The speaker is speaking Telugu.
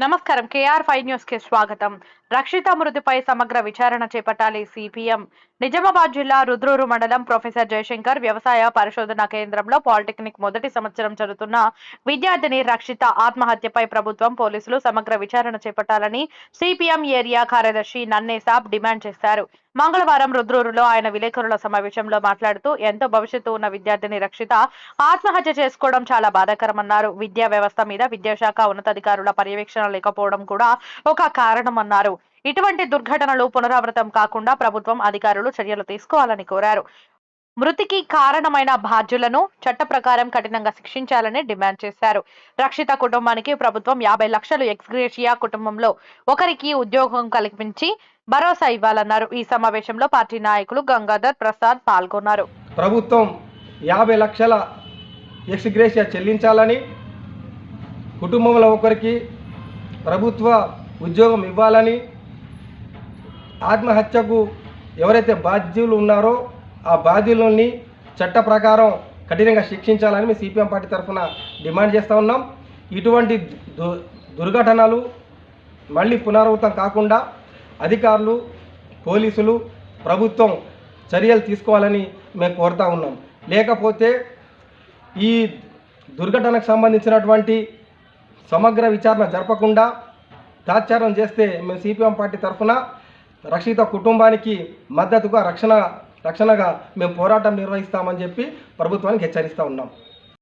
నమస్కారం. KR5 న్యూస్ కి స్వాగతం. రక్షిత మృతిపై సమగ్ర విచారణ చేపట్టాలి సిపిఎం. నిజామాబాద్ జిల్లా రుద్రూరు మండలం ప్రొఫెసర్ జయశంకర్ వ్యవసాయ పరిశోధన కేంద్రంలో పాలిటెక్నిక్ మొదటి సంవత్సరం చదువుతున్న విద్యార్థిని రక్షిత ఆత్మహత్యపై ప్రభుత్వం పోలీసులు సమగ్ర విచారణ చేపట్టాలని సిపిఎం ఏరియా కార్యదర్శి నన్నేసాబ్ డిమాండ్ చేశారు. మంగళవారం రుద్రూరులో ఆయన విలేకరుల సమావేశంలో మాట్లాడుతూ ఎంతో భవిష్యత్తు ఉన్న విద్యార్థిని రక్షిత ఆత్మహత్య చేసుకోవడం చాలా బాధాకరమన్నారు. విద్యా వ్యవస్థ మీద విద్యాశాఖ ఉన్నతాధికారుల పర్యవేక్షణ లేకపోవడం కూడా ఒక కారణమన్నారు. ఇటువంటి దుర్ఘటనలు పునరావృతం కాకుండా ప్రభుత్వం అధికారులు చర్యలు తీసుకోవాలని కోరారు. మృతికి కారణమైన బాధ్యులను చట్ట ప్రకారం కఠినంగా శిక్షించాలని డిమాండ్ చేశారు. రక్షిత కుటుంబానికి ప్రభుత్వం 50 లక్షలు ఎక్స్గ్రేషియా, కుటుంబంలో ఒకరికి ఉద్యోగం కల్పించి భరోసా ఇవ్వాలన్నారు. ఈ సమావేశంలో పార్టీ నాయకులు గంగాధర్ ప్రసాద్ పాల్గొన్నారు. ప్రభుత్వం 50 లక్షల ఎక్స్గ్రేషియా చెల్లించాలని, కుటుంబంలో ఒకరికి ప్రభుత్వ ఉద్యోగం ఇవ్వాలని, ఆత్మహత్యకు ఎవరైతే బాధ్యులు ఉన్నారో ఆ బాధ్యులని చట్ట ప్రకారం కఠినంగా శిక్షించాలని మేము సిపిఎం పార్టీ తరఫున డిమాండ్ చేస్తూ ఉన్నాం. ఇటువంటి దుర్ఘటనలు మళ్ళీ పునరావృతం కాకుండా అధికారులు, పోలీసులు, ప్రభుత్వం చర్యలు తీసుకోవాలని మేము కోరుతూ ఉన్నాం. లేకపోతే ఈ దుర్ఘటనకు సంబంధించినటువంటి సమగ్ర విచారణ జరపకుండా తాత్సారం చేస్తే మేము సిపిఎం పార్టీ తరఫున రక్షిత కుటుంబానికి మద్దతుగా రక్షణగా మేము పోరాటం నిర్వహిస్తామని చెప్పి ప్రభుత్వానికి హెచ్చరిస్తూ ఉన్నాం.